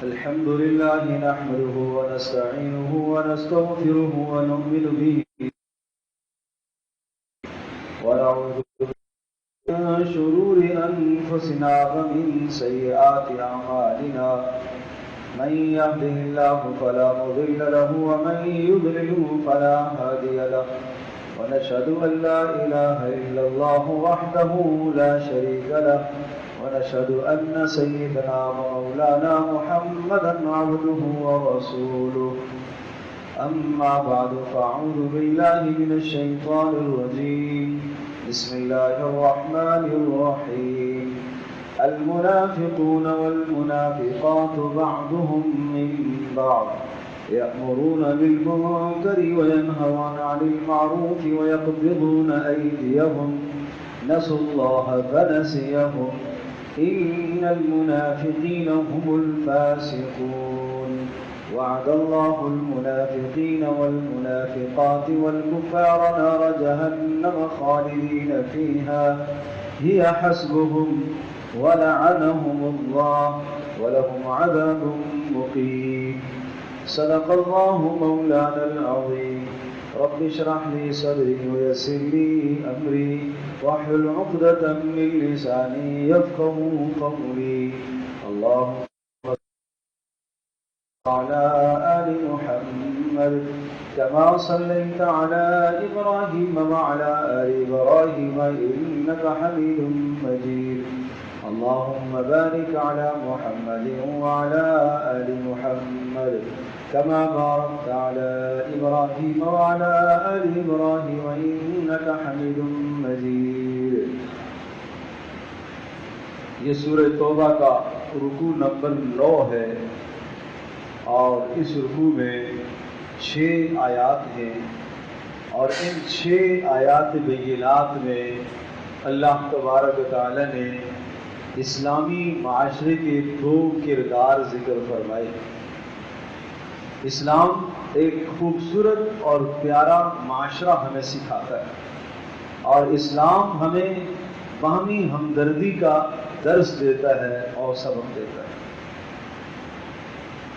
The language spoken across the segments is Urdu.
الحمد لله نحمده ونستعينه ونستغفره ونؤمن به ونعوذ من شرور أنفسنا ومن سيئات أعمالنا من يهده الله فلا مضل له ومن يضلل فلا هادي له ونشهد أن لا إله إلا الله وحده لا شريك له ونشهد أن سيدنا ومولانا محمدا عبده ورسوله أما بعد فأعوذ بالله من الشيطان الرجيم بسم الله الرحمن الرحيم المنافقون والمنافقات بعضهم من بعض يأمرون بالمنكر وينهون عن المعروف ويقبضون أيديهم نسوا الله فنسيهم إن المنافقين هم الفاسقون وعد الله المنافقين والمنافقات والكفار نار جهنم خالدين فيها هي حسبهم ولعنهم الله ولهم عذاب مقيم صدق الله مولانا العظيم رب اشرح لي صدري ويسر لي أمري واحلل عقدة من لساني يفقهوا قولي اللهم على آل محمد كما صليت على إبراهيم وعلى آل إبراهيم إنك حميد مجيد اللهم بارك على محمد وعلى آل محمد كما باركت على إبراهيم وعلى آل إبراهيم إنك حميد مجيد. یہ سورہ توبہ کا رکوع نمبر 9 ہے اور اس رکوع میں 6 آیات ہیں اور ان 6 آیات بینات میں اللہ تبارک و تعالی نے اسلامی معاشرے کے 2 کردار ذکر فرمائے. اسلام ایک خوبصورت اور پیارا معاشرہ ہمیں سکھاتا ہے اور اسلام ہمیں باہمی ہمدردی کا درس دیتا ہے اور سبق دیتا ہے.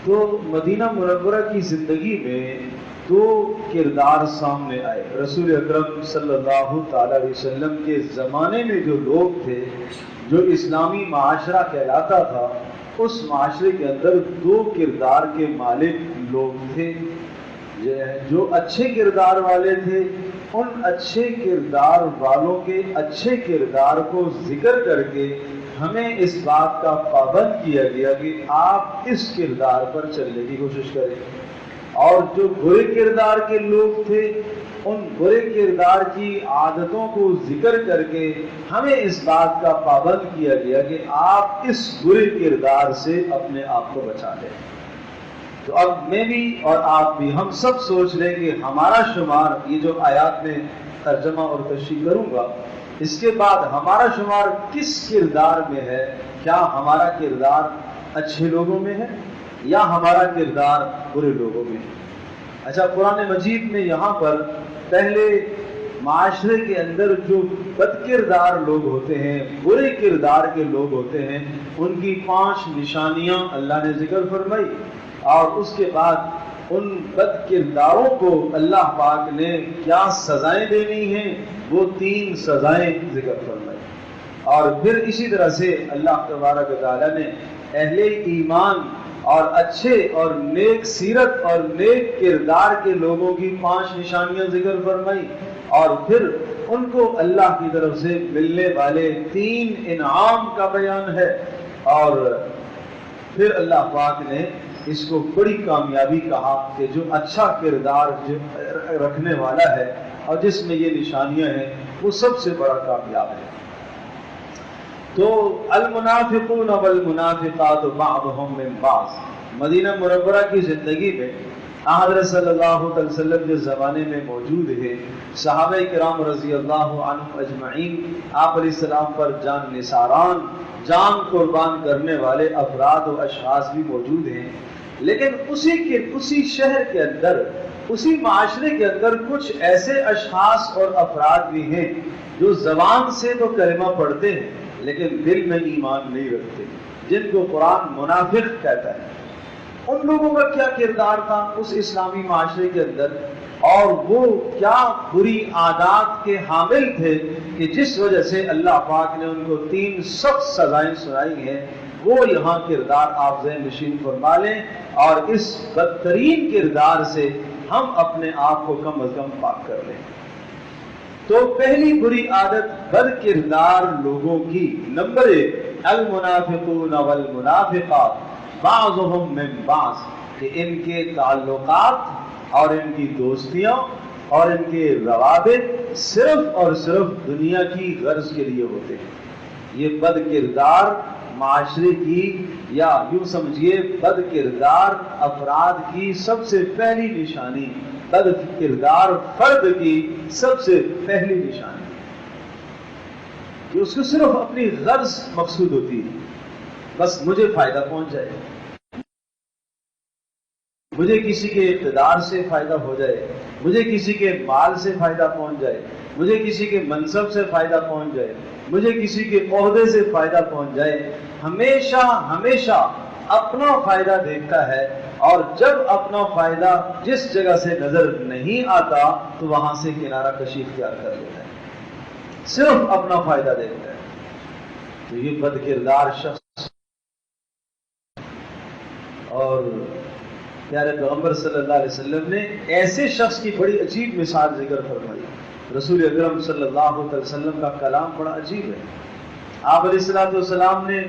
تو مدینہ منورہ کی زندگی میں 2 کردار سامنے آئے. رسول اکرم صلی اللہ تعالی علیہ وسلم کے زمانے میں جو لوگ تھے جو اسلامی معاشرہ کہلاتا تھا اس معاشرے کے اندر 2 کردار کے مالک لوگ تھے. جو اچھے کردار والے تھے ان اچھے کردار والوں کے اچھے کردار کو ذکر کر کے ہمیں اس بات کا پابند کیا گیا کہ آپ اس کردار پر چلنے کی کوشش کریں. اور جو برے کردار کے لوگ تھے ان برے کردار کی عادتوں کو ذکر کر کے ہمیں اس بات کا پابند کیا گیا کہ آپ اس برے کردار سے اپنے آپ کو بچا لیں. تو اب میں بھی اور آپ بھی ہم سب سوچ لیں کہ ہمارا شمار یہ جو آیات میں ترجمہ اور تشریح کروں گا اس کے بعد ہمارا شمار کس کردار میں ہے. کیا ہمارا کردار اچھے لوگوں میں ہے یا ہمارا کردار برے لوگوں میں ہے؟ اچھا، قرآن مجید میں یہاں پر پہلے معاشرے کے اندر جو بد کردار لوگ ہوتے ہیں برے کردار کے لوگ ہوتے ہیں ان کی 5 نشانیاں اللہ نے ذکر فرمائی اور اس کے بعد ان بد کرداروں کو اللہ پاک نے کیا سزائیں دینی ہیں وہ 3 سزائیں ذکر فرمائی. اور پھر اسی طرح سے اللہ تبارک و تعالی نے اہل ایمان اور اچھے اور نیک سیرت اور نیک کردار کے لوگوں کی 5 نشانیاں ذکر فرمائی اور پھر ان کو اللہ کی طرف سے ملنے والے 3 انعام کا بیان ہے. اور پھر اللہ پاک نے اس کو بڑی کامیابی کہا کہ جو اچھا کردار رکھنے والا ہے اور جس میں یہ نشانیاں ہیں وہ سب سے بڑا کامیاب ہے. تو المنافقون والمنافقات بعضهم من بعض مدینہ منورہ کی زندگی میں حضرت صلی اللہ علیہ وسلم کے زمانے میں موجود ہے. صحابہ کرام رضی اللہ عنہم اجمعین آپ علیہ السلام پر جان نثاران جان قربان کرنے والے افراد و اشخاص بھی موجود ہیں. لیکن اسی شہر کے اندر اسی معاشرے کے اندر کچھ ایسے اشخاص اور افراد بھی ہیں جو زبان سے تو کلمہ پڑھتے ہیں لیکن دل میں ایمان نہیں رکھتے، جن کو قرآن منافق کہتا ہے. ان لوگوں کا کیا کردار تھا اس اسلامی معاشرے کے اندر، اور وہ کیا بری عادات کے حامل تھے کہ جس وجہ سے اللہ پاک نے ان کو 3 سخت سزائیں سنائی ہیں، وہ یہاں کردار آپ ذہن نشین فرما لیں، اور اس بدترین کردار سے ہم اپنے آپ کو کم از کم پاک کر لیں۔ تو پہلی بری عادت بد کردار لوگوں کی، نمبر 1، المنافقون والمنافقات بعضهم من بعض، کہ ان کے تعلقات اور ان کی دوستیاں اور ان کے روابط صرف اور صرف دنیا کی غرض کے لیے ہوتے ہیں۔ یہ بد کردار معاشرے کی، یا یوں سمجھیے بد کردار افراد کی سب سے پہلی نشانی، بد کردار فرد کی سب سے پہلی نشانی کہ اس کو صرف اپنی غرض مقصود ہوتی ہے، بس مجھے فائدہ پہنچ جائے، مجھے کسی کے اقتدار سے فائدہ ہو جائے، مجھے کسی کے مال سے فائدہ پہنچ جائے، مجھے کسی کے منصب سے فائدہ پہنچ جائے، مجھے کسی کے عہدے سے فائدہ پہنچ جائے۔ ہمیشہ ہمیشہ اپنا فائدہ دیکھتا ہے، اور جب اپنا فائدہ جس جگہ سے نظر نہیں آتا تو وہاں سے کنارہ کشی اختیار کر لیتا ہے، صرف اپنا فائدہ دیکھتا ہے۔ تو یہ بد کردار شخص، اور پیارے پیغمبر صلی اللہ علیہ وسلم نے ایسے شخص کی بڑی عجیب مثال ذکر فرمائی۔ رسول اکرم صلی اللہ علیہ وسلم کا کلام بڑا عجیب ہے۔ آپ علیہ السلام نے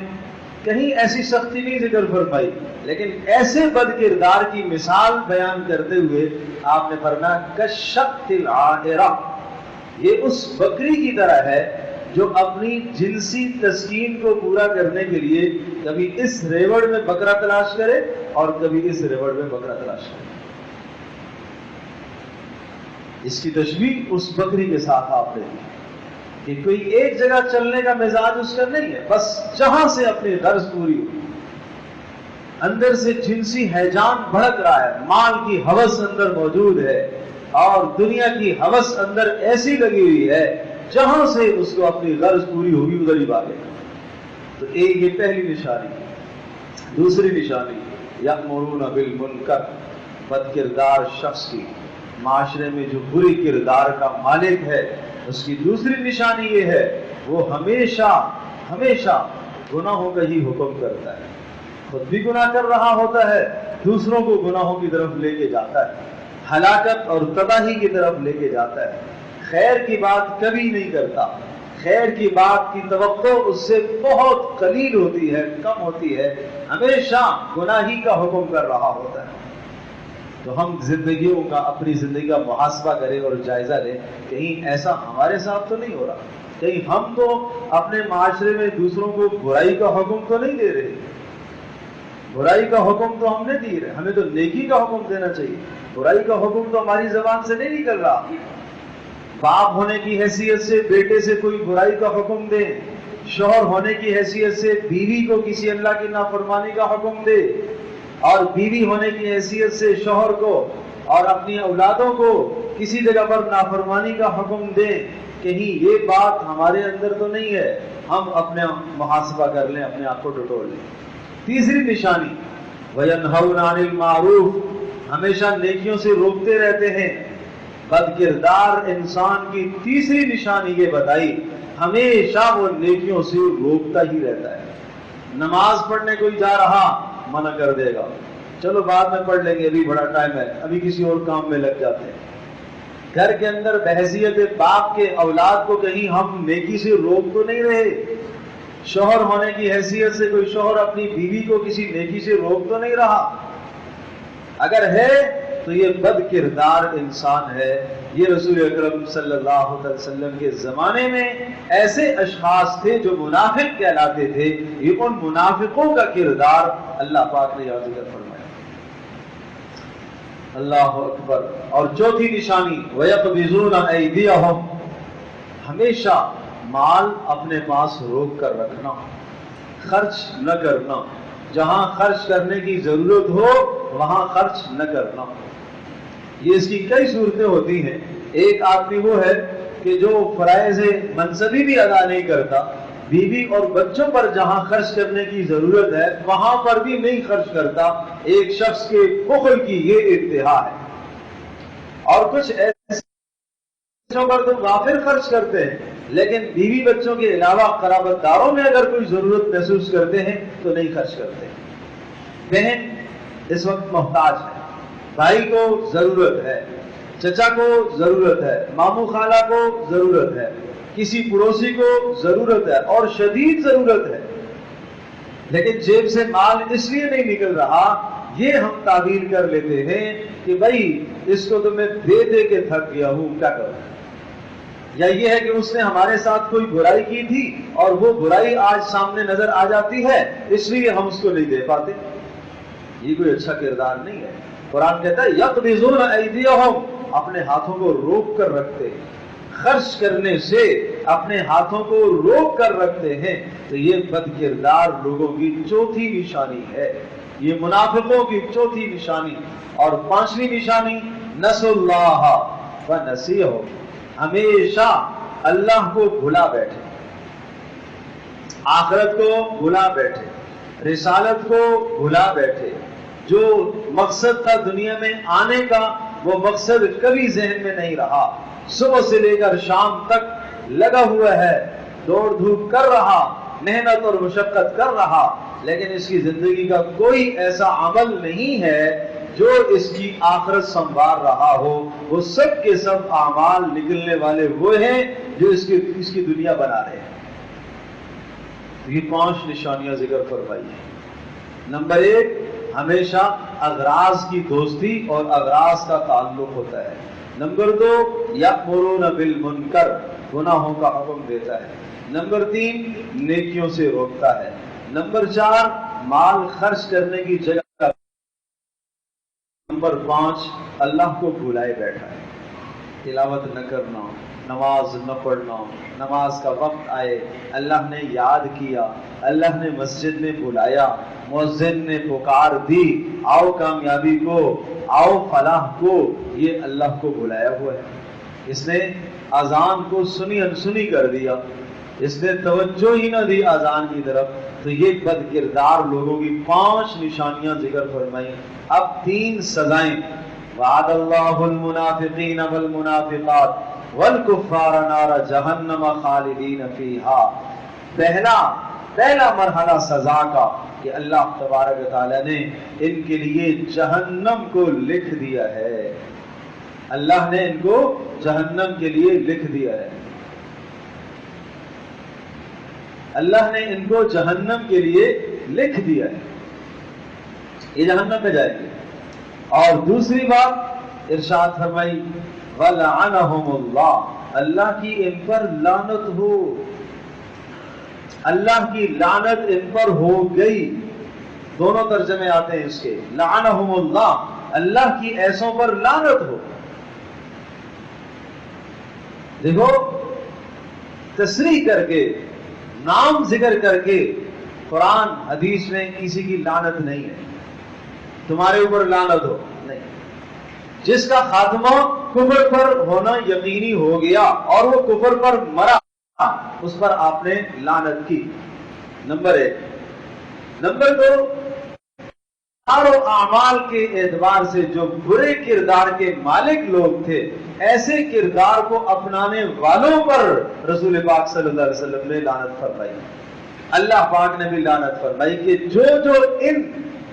کہیں ایسی سختی نہیں ذکر فرمائی، لیکن ایسے بد کردار کی مثال بیان کرتے ہوئے آپ نے فرمایا کشق العائرہ، یہ اس بکری کی طرح ہے جو اپنی جنسی تسکین کو پورا کرنے کے لیے کبھی اس ریوڑ میں بکرا تلاش کرے اور کبھی اس ریوڑ میں بکرا تلاش کرے۔ اس کی تشبیہ اس بکری کے ساتھ آپ نے دی کہ کوئی ایک جگہ چلنے کا مزاج اس کا نہیں ہے، بس جہاں سے اپنی غرض پوری ہو، اندر سے جنسی ہیجان بھڑک رہا ہے، مال کی ہوس اندر موجود ہے اور دنیا کی ہوس اندر ایسی لگی ہوئی ہے جہاں سے اس کو اپنی غرض پوری ہوگی ادھر ہی بھاگے گا۔ تو یہ پہلی نشانی۔ دوسری نشانی یأمرون بالمنکر، بد کردار شخص کی، معاشرے میں جو بری کردار کا مالک ہے، اس کی دوسری نشانی یہ ہے وہ ہمیشہ ہمیشہ گناہوں کا ہی حکم کرتا ہے، خود بھی گناہ کر رہا ہوتا ہے، دوسروں کو گناہوں کی طرف لے کے جاتا ہے، ہلاکت اور تباہی کی طرف لے کے جاتا ہے، خیر کی بات کبھی نہیں کرتا، خیر کی بات کی توقع اس سے بہت قلیل ہوتی ہے، کم ہوتی ہے، ہمیشہ گناہی کا حکم کر رہا ہوتا ہے۔ تو ہم زندگیوں کا، اپنی زندگی کا محاسبہ کریں اور جائزہ لیں، کہیں ایسا ہمارے ساتھ تو نہیں ہو رہا، کہیں ہم تو اپنے معاشرے میں دوسروں کو برائی کا حکم تو نہیں دے رہے، برائی کا حکم تو ہم نے دی رہے، ہمیں تو نیکی کا حکم دینا چاہیے، برائی کا حکم تو ہماری زبان سے نہیں نکل رہا۔ باپ ہونے کی حیثیت سے بیٹے سے کوئی برائی کا حکم دے، شوہر ہونے کی حیثیت سے بیوی کو کسی اللہ کی نافرمانی کا حکم دے، اور بیوی ہونے کی حیثیت سے شوہر کو اور اپنی اولادوں کو کسی جگہ پر نافرمانی کا حکم دے، کہیں یہ بات ہمارے اندر تو نہیں ہے، ہم اپنے محاسبہ کر لیں، اپنے آپ کو ٹٹول لیں۔ تیسری نشانی وَيَنْهَوْنَ عَنِ الْمَعْرُوفِ، ہمیشہ نیکیوں سے روکتے رہتے ہیں۔ بد کردار انسان کی تیسری نشانی یہ بتائی، ہمیشہ وہ نیکیوں سے روکتا ہی رہتا ہے۔ نماز پڑھنے کوئی جا رہا منع کر دے گا، چلو بعد میں پڑھ لیں گے، ابھی بڑا ٹائم ہے، ابھی کسی اور کام میں لگ جاتے ہیں۔ گھر کے اندر بحیثیت باپ کے اولاد کو کہیں ہم نیکی سے روک تو نہیں رہے، شوہر ہونے کی حیثیت سے کوئی شوہر اپنی بیوی کو کسی نیکی سے روک تو نہیں رہا، اگر ہے تو یہ بد کردار انسان ہے۔ یہ رسول اکرم صلی اللہ علیہ وسلم کے زمانے میں ایسے اشخاص تھے جو منافق کہلاتے تھے، یہ ان منافقوں کا کردار اللہ پاک نے یاد ذکر فرمایا۔ اللہ اکبر۔ اور چوتھی نشانی وَيَقْبِضُونَ أَيْدِيَهُمْ، ہمیشہ مال اپنے پاس روک کر رکھنا، خرچ نہ کرنا، جہاں خرچ کرنے کی ضرورت ہو وہاں خرچ نہ کرنا۔ یہ اس کی کئی صورتیں ہوتی ہیں۔ ایک آدمی وہ ہے کہ جو فرائض منصبی بھی ادا نہیں کرتا، بیوی اور بچوں پر جہاں خرچ کرنے کی ضرورت ہے وہاں پر بھی نہیں خرچ کرتا. ایک شخص کے بخل کی یہ انتہا ہے. اور کچھ ایسے پر تو غافل خرچ کرتے ہیں، لیکن بیوی بچوں کے علاوہ قرابت داروں میں اگر کوئی ضرورت محسوس کرتے ہیں تو نہیں خرچ کرتے. بہن اس وقت محتاج ہے، بھائی کو ضرورت ہے، چچا کو ضرورت ہے، ماموں خالہ کو ضرورت ہے، کسی پڑوسی کو ضرورت ہے اور شدید ضرورت ہے، لیکن جیب سے مال اس لیے نہیں نکل رہا. یہ ہم تعبیر کر لیتے ہیں کہ بھائی اس کو تو میں دے دے کے تھک گیا ہوں، کیا کروں. یا یہ ہے کہ اس نے ہمارے ساتھ کوئی برائی کی تھی اور وہ برائی آج سامنے نظر آ جاتی ہے اس لیے ہم اس کو نہیں دے پاتے. یہ کوئی اچھا کردار نہیں ہے. قرآن کہتا ہے یقبضون ایدیہم، اپنے ہاتھوں کو روک کر رکھتے ہیں، خرچ کرنے سے اپنے ہاتھوں کو روک کر رکھتے ہیں. تو یہ بد کردار لوگوں کی چوتھی نشانی ہے، یہ منافقوں کی چوتھی نشانی. اور پانچویں نشانی نسوا اللہ ونسیہم، ہمیشہ اللہ کو بھلا بیٹھے، آخرت کو بھلا بیٹھے، رسالت کو بھلا بیٹھے. جو مقصد تھا دنیا میں آنے کا وہ مقصد کبھی ذہن میں نہیں رہا. صبح سے لے کر شام تک لگا ہوا ہے، دوڑ دھوپ کر رہا، محنت اور مشقت کر رہا، لیکن اس کی زندگی کا کوئی ایسا عمل نہیں ہے جو اس کی آخرت سنوار رہا ہو. وہ سب کے سب اعمال نکلنے والے وہ ہیں جو اس کی دنیا بنا رہے ہیں. یہ 5 نشانیاں ذکر فرمائی ہیں. نمبر 1، ہمیشہ اغراض کی دوستی اور اغراض کا تعلق ہوتا ہے. نمبر 2، یأمرون بالمنکر، گناہوں کا حکم دیتا ہے. نمبر 3، نیکیوں سے روکتا ہے. نمبر 4، مال خرچ کرنے کی جگہ. نمبر 5، اللہ کو بھلائے بیٹھا ہے، تلاوت نہ کرنا، نماز نہ پڑھنا، نماز کا وقت آئے اللہ نے یاد کیا، اللہ نے مسجد میں بلایا، مؤذن نے پکار دی، آؤ کامیابی کو، آؤ فلاح کو، یہ اللہ کو بلایا ہوا ہے. اس نے اذان کو سنی انسنی کر دیا، اس نے توجہ ہی نہ دی اذان کی طرف. تو یہ بد کردار لوگوں کی 5 نشانیاں ذکر فرمائی. اب 3 سزائیں. وعد اللہ المنافقین والمنافقات والکفار نار جہنم خالدین فیہا. پہلا مرحلہ سزا کا کہ اللہ تبارک و تعالی نے ان کے لیے جہنم کو لکھ دیا ہے. اللہ نے ان کو جہنم کے لیے لکھ دیا ہے. اللہ نے ان کو جہنم کے لیے لکھ دیا ہے، یہ جہنم میں جائیں گے. اور دوسری بات ارشاد فرمائی وَلَعَنَهُمُ اللَّهُ، اللہ کی ان پر لعنت ہو، اللہ کی لعنت ان پر ہو گئی. دونوں ترجمے آتے ہیں اس کے. لعنہم اللہ، اللہ کی ایسوں پر لعنت ہو. دیکھو تصریح کر کے، نام ذکر کر کے قرآن حدیث میں کسی کی لعنت نہیں ہے. تمہارے اوپر لعنت ہو نہیں. جس کا خاتمہ کفر پر ہونا یقینی ہو گیا اور وہ کفر پر مرا، اس پر آپ نے لعنت کی. نمبر 1. نمبر 2، اعمال کے اعتبار سے جو برے کردار کے مالک لوگ تھے، ایسے کردار کو اپنانے والوں پر رسول پاک صلی اللہ علیہ وسلم نے لعنت فرمائی. اللہ پاک نے بھی لعنت فرمائی کہ جو ان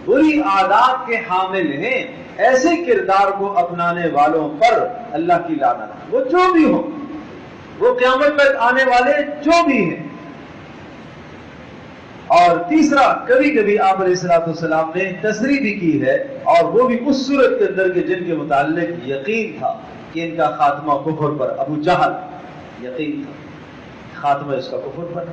بری عادات کے حامل ہیں، ایسے کردار کو اپنانے والوں پر اللہ کی لعنت. وہ جو بھی ہوں، وہ قیامت تک آنے والے جو بھی ہیں. اور تیسرا، کبھی کبھی آپ علیہ الصلوۃ والسلام نے تصریح بھی کی ہے، اور وہ بھی اس صورت کے اندر کہ جن کے متعلق یقین تھا کہ ان کا خاتمہ کفر پر. ابو جہل یقین تھا خاتمہ اس کا کفر پر،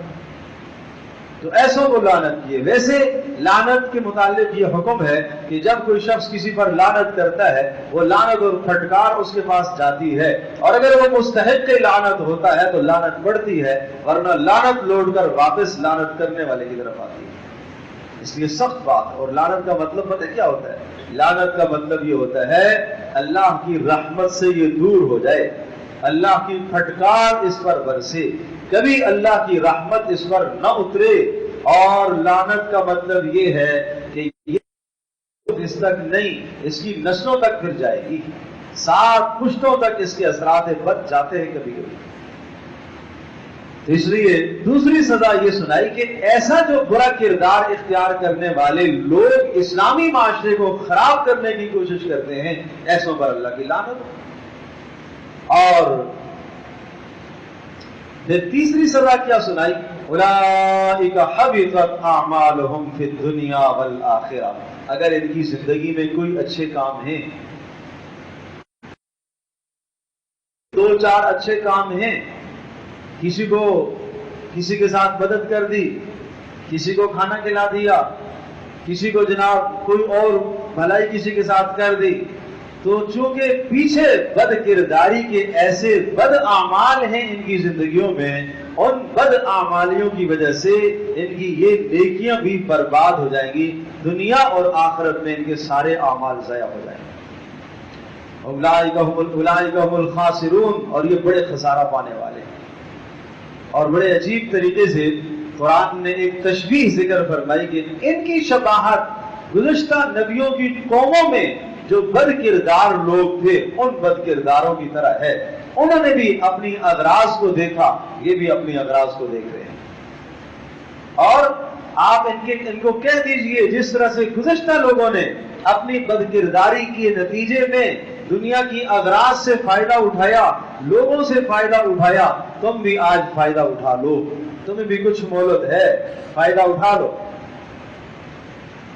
تو ایسوں کو لعنت کیے. ویسے لعنت کے متعلق یہ حکم ہے کہ جب کوئی شخص کسی پر لعنت کرتا ہے، وہ لعنت اور پھٹکار اس کے پاس جاتی ہے، اور اگر وہ مستحق لعنت ہوتا ہے تو لعنت بڑھتی ہے، ورنہ لعنت لوٹ کر واپس لعنت کرنے والے کی طرف آتی ہے. اس لیے سخت بات ہے. اور لعنت کا مطلب پتہ کیا ہوتا ہے؟ لعنت کا مطلب یہ ہوتا ہے اللہ کی رحمت سے یہ دور ہو جائے، اللہ کی پھٹکار اس پر برسے، کبھی اللہ کی رحمت اس پر نہ اترے۔ اور لعنت کا مطلب یہ ہے کہ یہ اس تک نہیں، اس کی نسلوں تک پھر جائے گی، 7 پشتوں تک اس کے اثرات بد جاتے ہیں کبھی کبھی۔ اس لیے دوسری سزا یہ سنائی کہ ایسا جو برا کردار اختیار کرنے والے لوگ اسلامی معاشرے کو خراب کرنے کی کوشش کرتے ہیں، ایسوں پر اللہ کی لعنت ہو۔ اور پھر تیسری سزا کیا سنائی؟ اولئک حبطت اعمالهم فی الدنیا والآخرہ، اگر ان کی زندگی میں کوئی اچھے کام ہیں، 2-4 اچھے کام ہیں، کسی کے ساتھ مدد کر دی، کسی کو کھانا کھلا دیا، کسی کو جناب کوئی اور بھلائی کسی کے ساتھ کر دی، تو چونکہ پیچھے بد کرداری کے ایسے بد اعمال ہیں ان کی زندگیوں میں، ان بد اعمالیوں کی وجہ سے ان کی یہ نیکیاں بھی برباد ہو جائیں گی، دنیا اور آخرت میں ان کے سارے اعمال ضائع ہو جائیں گے۔ اولئک هم الخاسرون، اور یہ بڑے خسارہ پانے والے ہیں۔ اور بڑے عجیب طریقے سے قرآن نے ایک تشبیہ ذکر فرمائی کہ ان کی شباہت گزشتہ نبیوں کی قوموں میں جو بد کردار لوگ تھے ان بد کرداروں کی طرح ہے، انہوں نے بھی اپنی اغراض کو دیکھا، یہ بھی اپنی اغراض کو دیکھ رہے ہیں۔ اور آپ ان کو کہہ دیجئے جس طرح سے گزشتہ لوگوں نے اپنی بد کرداری کے نتیجے میں دنیا کی اغراض سے فائدہ اٹھایا، لوگوں سے فائدہ اٹھایا، تم بھی آج فائدہ اٹھا لو، تمہیں بھی کچھ مہلت ہے، فائدہ اٹھا لو۔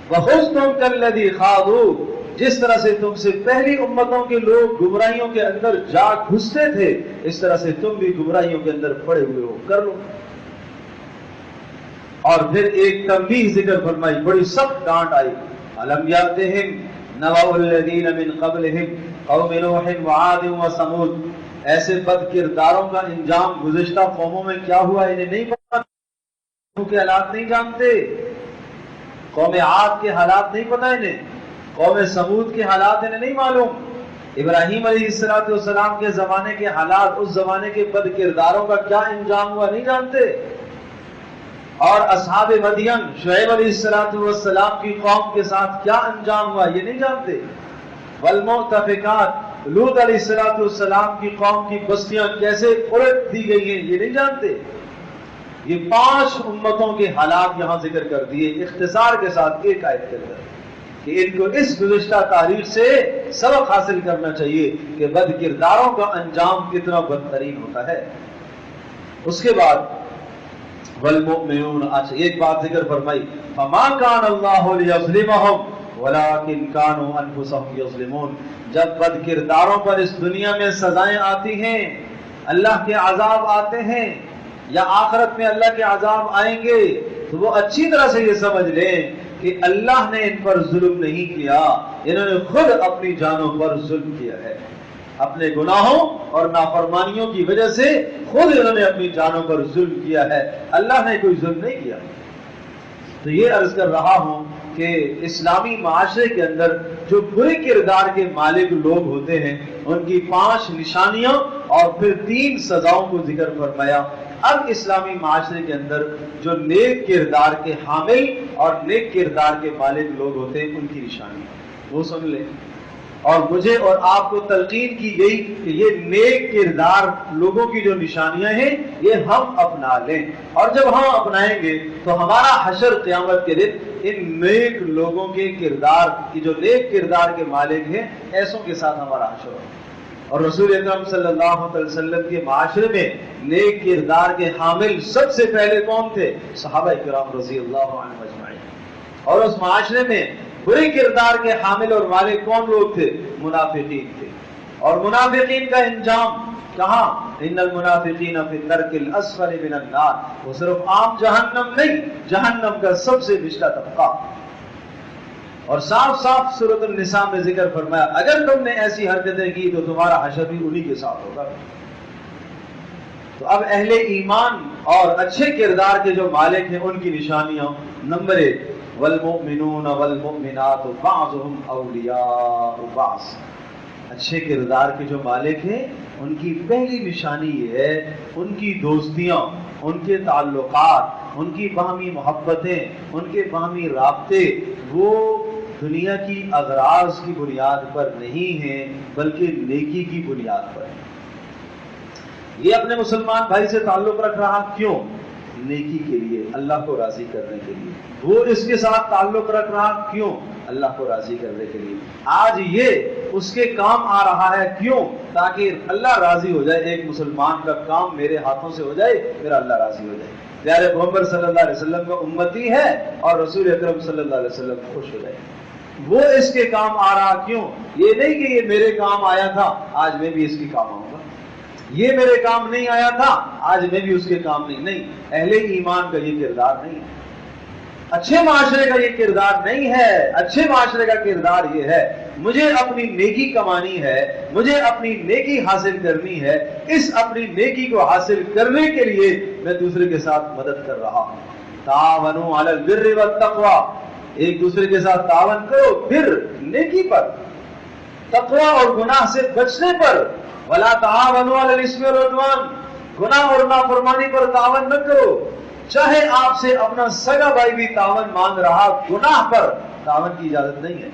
وَخُذْتُمْ كَالَّذِي خَاضُوا، جس طرح سے تم سے پہلی امتوں کے لوگ گمراہیوں کے اندر جا گھستے تھے، اس طرح سے تم بھی گمراہیوں کے اندر پڑے ہوئے ہو، کر لو۔ اور پھر ایک تنبیہ ذکر فرمائی، بڑی سخت ڈانٹ آئی، أَلَمْ يَأْتِهِمْ نَبَأُ الَّذِينَ مِنْ قَبْلِهِمْ قَوْمِ نُوحٍ وَعَادٍ وَثَمُودَ، ایسے بد کرداروں کا انجام گزشتہ قوموں میں کیا ہوا انہیں نہیں پتا، کے حالات نہیں جانتے، قوم عاد کے حالات نہیں پتا انہیں، قوم سمود کے حالات انہیں نہیں معلوم، ابراہیم علیہ السلام کے زمانے کے حالات، اس زمانے کے بد کرداروں کا کیا انجام ہوا نہیں جانتے، اور اصحاب مدین شعیب علیہ السلام کی قوم کے ساتھ کیا انجام ہوا یہ نہیں جانتے، والمؤتفقات لوط علیہ السلام کی قوم کی بستیاں کیسے الٹ دی گئی ہیں یہ نہیں جانتے۔ یہ 5 امتوں کے حالات یہاں ذکر کر دیے اختصار کے ساتھ ایک آیت کے اندر، کہ ان کو اس گزشتہ تاریخ سے سبق حاصل کرنا چاہیے کہ بد کرداروں کا انجام کتنا بدترین ہوتا ہے۔ اس کے بعد والمؤمنون، اچھا ایک بات ذکر فرمائی، فما کان اللہ لیظلمہم ولکن کانوا انفسہم یظلمون، جب بد کرداروں پر اس دنیا میں سزائیں آتی ہیں، اللہ کے عذاب آتے ہیں یا آخرت میں اللہ کے عذاب آئیں گے، تو وہ اچھی طرح سے یہ سمجھ لیں کہ اللہ نے ان پر ظلم نہیں کیا، انہوں نے خود اپنی جانوں پر ظلم کیا ہے، اپنے گناہوں اور نافرمانیوں کی وجہ سے خود انہوں نے اپنی جانوں پر ظلم کیا ہے، اللہ نے کوئی ظلم نہیں کیا۔ تو یہ عرض کر رہا ہوں کہ اسلامی معاشرے کے اندر جو برے کردار کے مالک لوگ ہوتے ہیں ان کی 5 نشانیاں اور پھر 3 سزاؤں کو ذکر فرمایا۔ اب اسلامی معاشرے کے اندر جو نیک کردار کے حامل اور نیک کردار کے مالک لوگ ہوتے ہیں ان کی نشانیاں وہ سن لیں، اور مجھے اور آپ کو تلقین کی گئی کہ یہ نیک کردار لوگوں کی جو نشانیاں ہیں یہ ہم اپنا لیں، اور جب ہم اپنائیں گے تو ہمارا حشر قیامت کے دن ان نیک لوگوں کے کردار کی جو نیک کردار کے مالک ہیں ایسوں کے ساتھ ہمارا حشر ہوگا۔ اور رسول اکرم صلی اللہ علیہ وسلم کے معاشرے میں نیک کردار کے حامل سب سے پہلے کون تھے؟ صحابہ کرام رضی اللہ عنہم اجمعین۔ اور اس معاشرے میں برے کردار کے حامل اور مالک کون لوگ تھے؟ منافقین تھے۔ اور منافقین کا انجام کہاں؟ ان المنافقین فی الدرک الاسفل من النار، وہ صرف عام جہنم نہیں، جہنم کا سب سے نچلا طبقہ۔ اور صاف صاف سورۃ النساء میں ذکر فرمایا اگر تم نے ایسی حرکتیں کی تو تمہارا حشر بھی انہی کے ساتھ ہوگا۔ تو اب اہل ایمان اور اچھے کردار کے جو مالک ہیں ان کی نشانیاں، نمبر 1 والمؤمنون والمؤمنات بعضهم اولیاء بعض، اچھے کردار کے جو مالک ہیں ان کی پہلی نشانی یہ ہے ان کی دوستیاں، ان کے تعلقات، ان کی باہمی محبتیں، ان کے باہمی رابطے وہ دنیا کی اغراض کی بنیاد پر نہیں ہیں بلکہ نیکی کی بنیاد پر ہیں۔ یہ اپنے مسلمان بھائی سے تعلق رکھ رہا کیوں؟ نیکی کے لیے، اللہ کو راضی کرنے کے لیے۔ وہ اس کے ساتھ تعلق رکھ رہا کیوں؟ اللہ کو راضی کرنے کے لیے۔ آج یہ اس کے کام آ رہا ہے کیوں؟ تاکہ اللہ راضی ہو جائے، ایک مسلمان کا کام میرے ہاتھوں سے ہو جائے، میرا اللہ راضی ہو جائے، پیارے محمد صلی اللہ علیہ وسلم کا امتی ہے اور رسول اکرم صلی اللہ علیہ وسلم خوش ہو جائے۔ وہ اس کے کام آ رہا کیوں؟ یہ نہیں کہ یہ میرے کام آیا تھا آج میں بھی اس کے کام آؤں گا، یہ میرے کام نہیں آیا تھا آج میں بھی اس کے کام نہیں۔ اہل ایمان کا یہ کردار نہیں ہے، اچھے معاشرے کا یہ کردار نہیں ہے۔ اچھے معاشرے کا کردار یہ ہے مجھے اپنی نیکی کمانی ہے، مجھے اپنی نیکی حاصل کرنی ہے، اس اپنی نیکی کو حاصل کرنے کے لیے میں دوسرے کے ساتھ مدد کر رہا ہوں۔ تعاونوا علی البر والتقوی، ایک دوسرے کے ساتھ تعاون کرو، پھر نیکی پر، تقوی اور گناہ سے بچنے پر۔ ولا تعاونوا علی الاثم والعدوان، گناہ اور نافرمانی پر تعاون نہ کرو۔ چاہے آپ سے اپنا سگا بھائی بھی تعاون مانگ رہا، گناہ پر تعاون کی اجازت نہیں ہے۔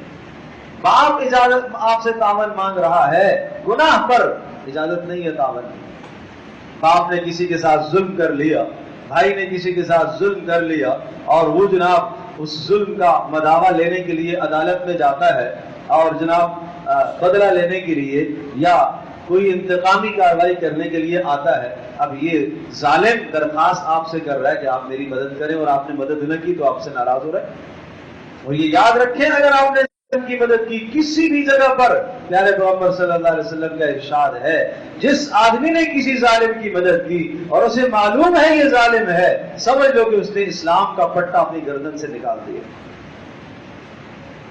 باپ اجازت آپ سے تعاون مانگ رہا ہے، گناہ پر اجازت نہیں ہے تعاون کی۔ باپ نے کسی کے ساتھ ظلم کر لیا، بھائی نے کسی کے ساتھ ظلم کر لیا اور وہ جناب اس ظلم کا مداوع لینے کے لیے عدالت میں جاتا ہے اور جناب بدلہ لینے کے لیے یا کوئی انتقامی کارروائی کرنے کے لیے آتا ہے۔ اب یہ ظالم درخواست آپ سے کر رہا ہے کہ آپ میری مدد کریں اور آپ نے مدد نہ کی تو آپ سے ناراض ہو رہا ہے۔ اور یہ یاد رکھیں اگر آپ نے ظالم کی مدد کی کسی بھی جگہ پر، پیارے محمد صلی اللہ علیہ وسلم کا ارشاد ہے جس آدمی نے کسی ظالم کی مدد کی اور اسے معلوم ہے یہ ظالم ہے، سمجھ لو کہ اس نے اسلام کا پٹا اپنی گردن سے نکال دیا۔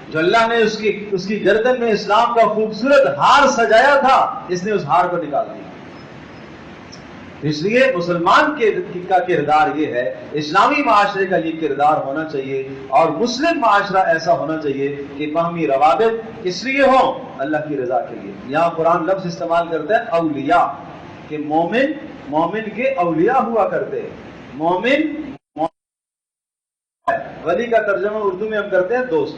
جو اللہ نے اس کی گردن میں اسلام کا خوبصورت ہار سجایا تھا، اس نے اس ہار کو نکال دیا۔ اس لیے مسلمان کا کردار یہ ہے، اسلامی معاشرے کا یہ کردار ہونا چاہیے اور مسلم معاشرہ ایسا ہونا چاہیے کہ باہمی روابط کس لیے ہوں؟ اللہ کی رضا کے لیے۔ یہاں قرآن لفظ استعمال کرتا ہے اولیاء، کہ مومن کے اولیاء ہوا کرتے ہیں۔ مومن ولی کا ترجمہ اردو میں ہم کرتے ہیں دوست،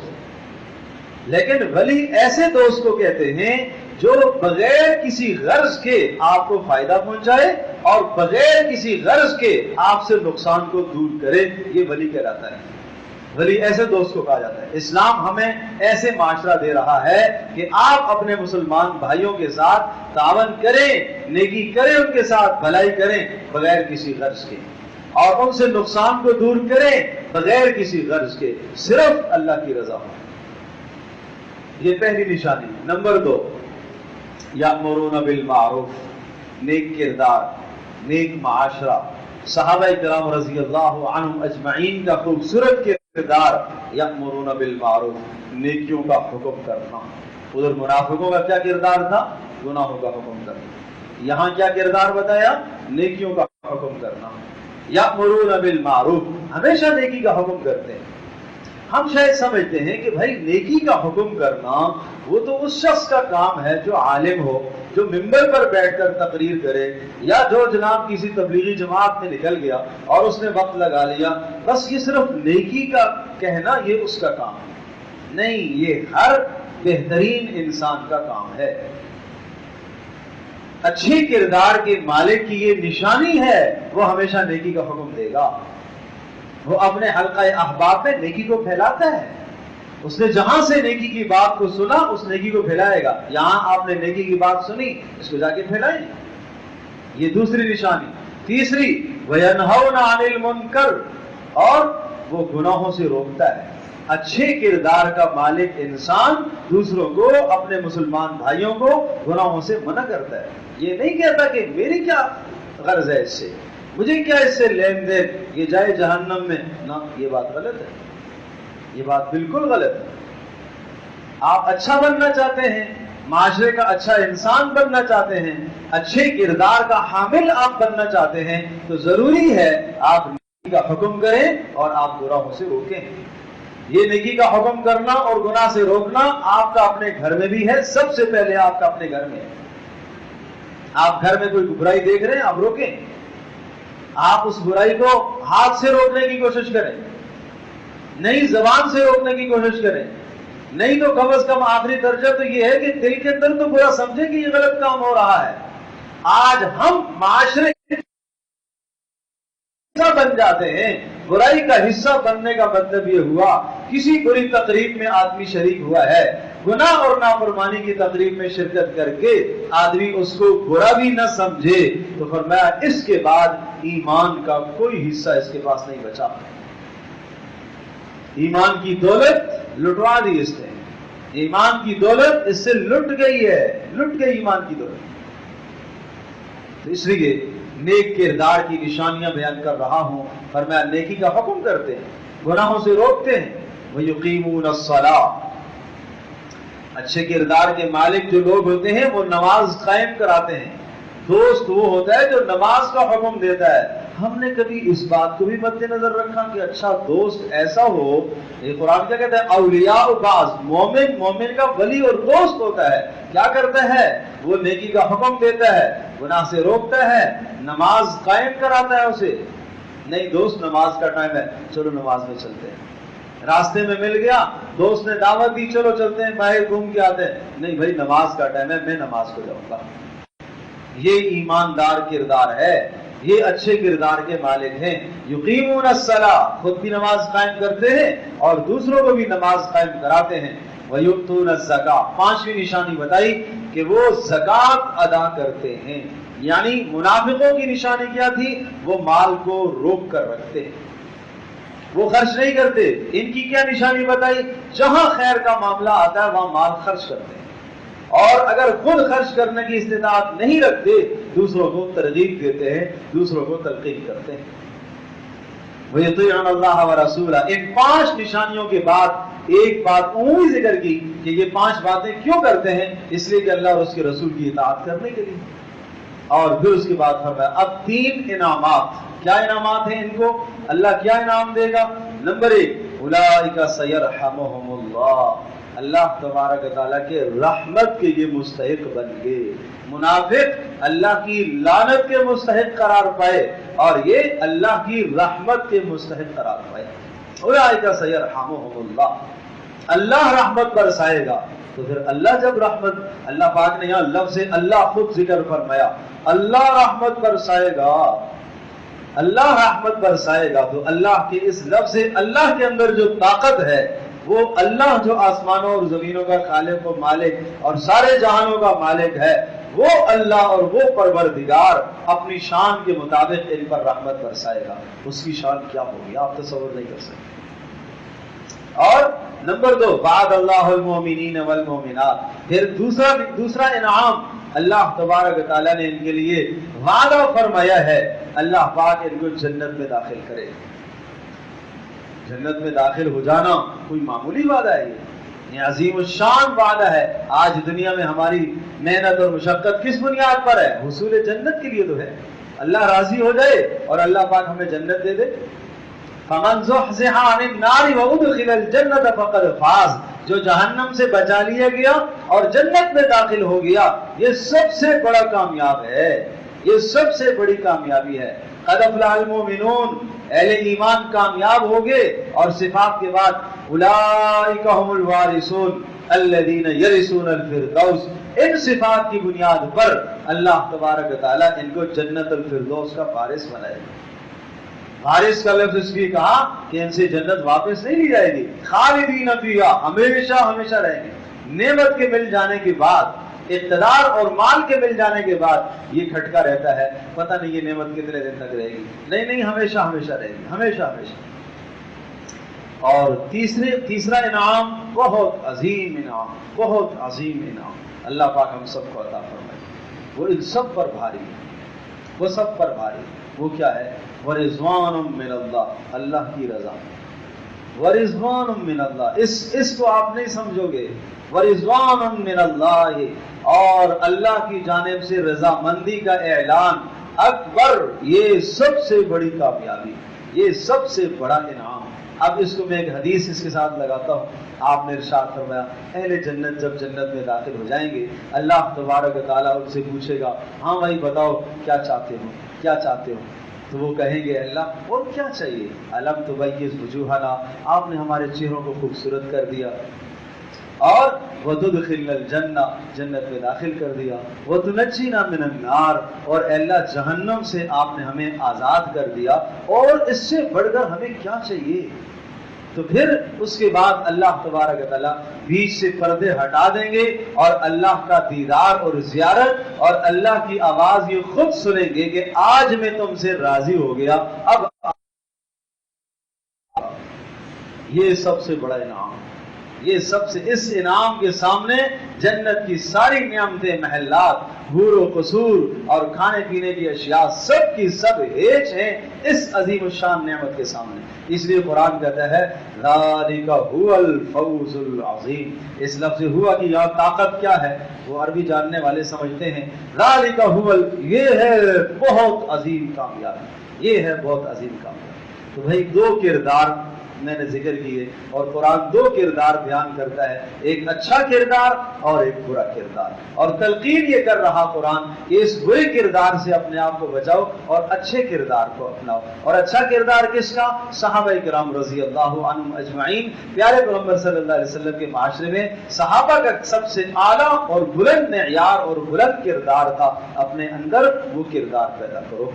لیکن ولی ایسے دوست کو کہتے ہیں جو بغیر کسی غرض کے آپ کو فائدہ پہنچائے اور بغیر کسی غرض کے آپ سے نقصان کو دور کرے، یہ ولی کہلاتا ہے۔ ولی ایسے دوست کو کہا جاتا ہے۔ اسلام ہمیں ایسے معاشرہ دے رہا ہے کہ آپ اپنے مسلمان بھائیوں کے ساتھ تعاون کریں، نیکی کریں، ان کے ساتھ بھلائی کریں بغیر کسی غرض کے، اور ان سے نقصان کو دور کریں بغیر کسی غرض کے، صرف اللہ کی رضا ہو۔ یہ پہلی نشانی۔ نمبر 2، یأمرون بالمعروف، نیک کردار، نیک معاشرہ۔ صحابہ کرام رضی اللہ عنہم اجمعین کا خوبصورت کردار یأمرون بالمعروف، نیکیوں کا حکم کرنا۔ ادھر منافقوں کا کیا کردار تھا؟ گناہوں کا حکم کرنا۔ یہاں کیا کردار بتایا؟ نیکیوں کا حکم کرنا۔ یأمرون بالمعروف، ہمیشہ نیکی کا حکم کرتے ہیں۔ ہم شاید سمجھتے ہیں کہ بھائی نیکی کا حکم کرنا وہ تو اس شخص کا کام ہے جو عالم ہو، جو ممبر پر بیٹھ کر تقریر کرے، یا جو جناب کسی تبلیغی جماعت میں نکل گیا اور اس نے وقت لگا لیا، بس یہ صرف نیکی کا کہنا یہ اس کا کام ہے۔ نہیں، یہ ہر بہترین انسان کا کام ہے۔ اچھے کردار کے مالک کی یہ نشانی ہے، وہ ہمیشہ نیکی کا حکم دے گا۔ وہ اپنے حلقہ احباب میں نیکی کو پھیلاتا ہے۔ اس نے جہاں سے نیکی کی بات کو سنا اس نیکی کو پھیلائے گا۔ یہاں آپ نے نیکی کی بات سنی، اس کو جا کے پھیلائیں۔ یہ دوسری نشانی۔ تیسری، وَيَنْهَوْنَ عَنِ الْمُنْكَرِ، اور وہ گناہوں سے روکتا ہے۔ اچھے کردار کا مالک انسان دوسروں کو، اپنے مسلمان بھائیوں کو گناہوں سے منع کرتا ہے۔ یہ نہیں کہتا کہ میری کیا غرض ہے اس سے، مجھے کیا اس سے لین دین، یہ جائے جہنم میں، نہ، یہ بات غلط ہے، یہ بات بالکل غلط ہے۔ آپ اچھا بننا چاہتے ہیں، معاشرے کا اچھا انسان بننا چاہتے ہیں، اچھے کردار کا حامل آپ بننا چاہتے ہیں، تو ضروری ہے آپ نیکی کا حکم کریں اور آپ گناہوں سے روکیں۔ یہ نیکی کا حکم کرنا اور گناہ سے روکنا آپ کا اپنے گھر میں بھی ہے، سب سے پہلے آپ کا اپنے گھر میں ہے۔ آپ گھر میں کوئی برائی دیکھ رہے ہیں، آپ روکیں، آپ اس برائی کو ہاتھ سے روکنے کی کوشش کریں، نہیں زبان سے روکنے کی کوشش کریں، نہیں تو کم از کم آخری درجہ تو یہ ہے کہ دل کے اندر تو برا سمجھے کہ یہ غلط کام ہو رہا ہے۔ آج ہم معاشرے حصہ بن جاتے ہیں۔ برائی کا حصہ بننے کا مطلب یہ ہوا کسی بری تقریب میں آدمی شریک ہوا ہے، گناہ اور نافرمانی کی تقریب میں شرکت کر کے آدمی اس کو برا بھی نہ سمجھے، تو فرمایا اس کے بعد ایمان کا کوئی حصہ اس کے پاس نہیں بچا۔ ایمان کی دولت لٹوا دی اس نے، ایمان کی دولت اس سے لٹ گئی ہے، لٹ گئی ایمان کی دولت۔ تو اس لیے نیک کردار کی نشانیاں بیان کر رہا ہوں۔ فرمایا نیکی کا حکم کرتے ہیں، گناہوں سے روکتے ہیں، وَيُقِيمُونَ الصَّلَاةَ۔ اچھے کردار کے مالک جو لوگ ہوتے ہیں وہ نماز قائم کراتے ہیں۔ دوست وہ ہوتا ہے جو نماز کا حکم دیتا ہے۔ ہم نے کبھی اس بات کو بھی مد نظر رکھا کہ اچھا دوست ایسا ہو، یہ قرآن کیا کہتا ہے، اولیاء بعض، مومن کا ولی اور دوست ہوتا ہے، کیا کرتا ہے، وہ نیکی کا حکم دیتا ہے، گناہ سے روکتا ہے، نماز قائم کراتا ہے اسے۔ نہیں دوست نماز کا ٹائم ہے، چلو نماز میں چلتے ہیں۔ راستے میں مل گیا، دوست نے دعوت دی، چلو چلتے ہیں باہر گھوم کے آتے ہیں، نہیں بھائی نماز کا ٹائم ہے، میں نماز کو جاؤں گا۔ یہ ایماندار کردار ہے، یہ اچھے کردار کے مالک ہیں۔ یقیمون الصلاۃ، خود بھی نماز قائم کرتے ہیں اور دوسروں کو بھی نماز قائم کراتے ہیں۔ ویؤتون الزکاۃ، پانچویں نشانی بتائی کہ وہ زکوٰۃ ادا کرتے ہیں۔ یعنی منافقوں کی نشانی کیا تھی، وہ مال کو روک کر رکھتے ہیں، وہ خرچ نہیں کرتے۔ ان کی کیا نشانی بتائی، جہاں خیر کا معاملہ آتا ہے وہاں مال خرچ کرتے ہیں، اور اگر خود خرچ کرنے کی استطاعت نہیں رکھتے دوسروں کو ترغیب دیتے ہیں، دوسروں کو تلقین کرتے ہیں۔ وَيُطِيعُونَ اللَّهَ وَرَسُولَهُ، ان پانچ نشانیوں کے بعد ایک بات عمومی ذکر کی کہ یہ پانچ باتیں کیوں کرتے ہیں، اس لیے کہ اللہ اور اس کے رسول کی اطاعت کرنے کے لیے۔ اور پھر اس کے بعد فرمایا اب تین انعامات، کیا انعامات ہیں ان کو، اللہ کیا انعام دے گا۔ نمبر ایک، اولئک سیرحمہم اللہ، اللہ تبارک تعالیٰ کے رحمت کے یہ مستحق بن گئے۔ منافق اللہ کی لعنت کے مستحق قرار پائے اور یہ اللہ کی رحمت کے مستحق قرار پائے۔ اولئک سیرحمہم اللہ، اللہ رحمت برسائے گا۔ تو پھر اللہ جب رحمت، اللہ پاک نے یہاں لفظ اللہ خود ذکر فرمایا، اللہ رحمت برسائے گا، اللہ رحمت برسائے گا، تو اللہ کے اس لفظ اللہ کے اندر جو طاقت ہے، وہ اللہ جو آسمانوں اور زمینوں کا خالق و مالک اور سارے جہانوں کا مالک ہے، وہ اللہ اور وہ پروردگار اپنی شان کے مطابق ان پر رحمت برسائے گا۔ اس کی شان کیا ہوگی آپ تصور نہیں کر سکتے۔ اور نمبر دو، بعد اللہ المومنین والمومنات، پھر دوسرا انعام اللہ تبارک تعالیٰ نے ان کے لیے وعدہ فرمایا ہے، اللہ پاک ان کو جنت میں داخل کرے۔ جنت میں داخل ہو جانا کوئی معمولی وعدہ ہے، یہ عظیم الشان وعدہ ہے۔ آج دنیا میں ہماری محنت اور مشقت کس بنیاد پر ہے، حصول جنت کے لیے تو ہے، اللہ راضی ہو جائے اور اللہ پاک ہمیں جنت دے دے۔ فَمَنْ زُحْزِحَ عَنِ النَّارِ وَأُدْخِلَ الْجَنَّةَ فَقَدْ فَازَ، جو جہنم سے بچا لیا گیا اور جنت میں داخل ہو گیا، یہ سب سے بڑا کامیاب ہے، یہ سب سے بڑی کامیابی ہے۔ قَدْ أَفْلَحَ الْمُؤْمِنُونَ، اہل ایمان کامیاب ہو گئے۔ اور صفات کے بعد أُولَئِكَ هُمُ الْوَارِثُونَ الَّذِينَ يَرِثُونَ الْفِرْدَوْسَ، ان صفات کی بنیاد پر اللہ تبارک تعالیٰ ان کو جنت الفردوس کا وارث بنائے گا۔ وارث کا لفظ اس لیے کہا کہ ان سے جنت واپس نہیں لی جائے گی، خالدین فیہا، ہمیشہ ہمیشہ رہیں گے۔ نعمت کے مل جانے کے بعد، اقتدار اور مال کے مل جانے کے بعد یہ کھٹکا رہتا ہے، پتہ نہیں یہ نعمت کتنے دن تک رہے گی، نہیں ہمیشہ ہمیشہ رہے گی، ہمیشہ ہمیشہ۔ اور تیسرا انعام بہت عظیم انعام، بہت عظیم انعام اللہ پاک ہم سب کو عطا فرمائے، وہ ان سب پر بھاری ہے، وہ سب پر بھاری، وہ کیا ہے، ورضوان من اللہ، اللہ کی رضا، ورضوان من اللہ، اس کو آپ نہیں سمجھو گے، ورضوان من اللہ، اور اللہ کی جانب سے رضا مندی کا اعلان اکبر، یہ سب سے بڑی کامیابی، یہ سب سے بڑا انعام اب اس کو میں ایک حدیث اس کے ساتھ لگاتا ہوں. آپ نے ارشاد فرمایا اہل جنت جب جنت میں داخل ہو جائیں گے اللہ تبارک و تعالیٰ ان سے پوچھے گا ہاں بھائی بتاؤ کیا چاہتے ہو کیا چاہتے ہو. تو وہ کہیں گے اللہ اور کیا چاہیے. علم تبیض وجوہنا, آپ نے ہمارے چہروں کو خوبصورت کر دیا, اور وَتُدْخِلْنَا الْجَنَّةَ, جنت میں داخل کر دیا, وَتُنَجِّنَا مِنَ النَّارِ, اور اللہ جہنم سے آپ نے ہمیں آزاد کر دیا, اور اس سے بڑھ کر ہمیں کیا چاہیے. تو پھر اس کے بعد اللہ تبارک و تعالیٰ بیچ سے پردے ہٹا دیں گے اور اللہ کا دیدار اور زیارت اور اللہ کی آواز یہ خود سنیں گے کہ آج میں تم سے راضی ہو گیا. اب یہ سب سے بڑا انعام, یہ سب سے, اس انعام کے سامنے جنت کی ساری نعمتیں, محلات, حور و قصور اور کھانے پینے کی اشیاء سب کی سب ہیچ ہیں اس عظیم الشان نعمت کے سامنے. اس لیے قرآن کہتا ہے ذالک هو الفوز العظیم. اس لفظ ہوا کی یہاں طاقت کیا ہے وہ عربی جاننے والے سمجھتے ہیں. ذالک هو, یہ ہے بہت عظیم کامیابی, یہ ہے بہت عظیم کامیابی. تو بھائی دو کردار میں نے ذکر کیے اور قرآن دو کردار بیان کرتا ہے, ایک اچھا کردار اور ایک برا کردار, اور تلقین یہ کر رہا قرآن کہ اس برے کردار سے اپنے آپ کو بچاؤ اور اچھے کردار کو اپناؤ. اور اچھا کردار کس کا؟ صحابہ کرام رضی اللہ عنہم اجمعین. پیارے پیغمبر صلی اللہ علیہ وسلم کے معاشرے میں صحابہ کا سب سے اعلیٰ اور بلند معیار اور بلند کردار تھا, اپنے اندر وہ کردار پیدا کرو.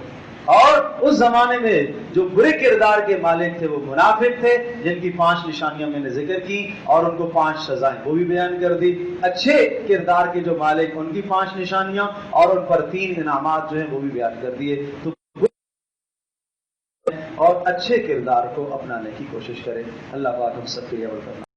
اور اس زمانے میں جو برے کردار کے مالک تھے وہ منافق تھے, جن کی 5 نشانیاں میں نے ذکر کی اور ان کو 5 سزائیں وہ بھی بیان کر دی. اچھے کردار کے جو مالک ان کی 5 نشانیاں اور ان پر 3 انعامات جو ہیں وہ بھی بیان کر دیے. تو اور اچھے کردار کو اپنانے کی کوشش کریں. اللہ پاک ہم سب کے لیے عمل کرنا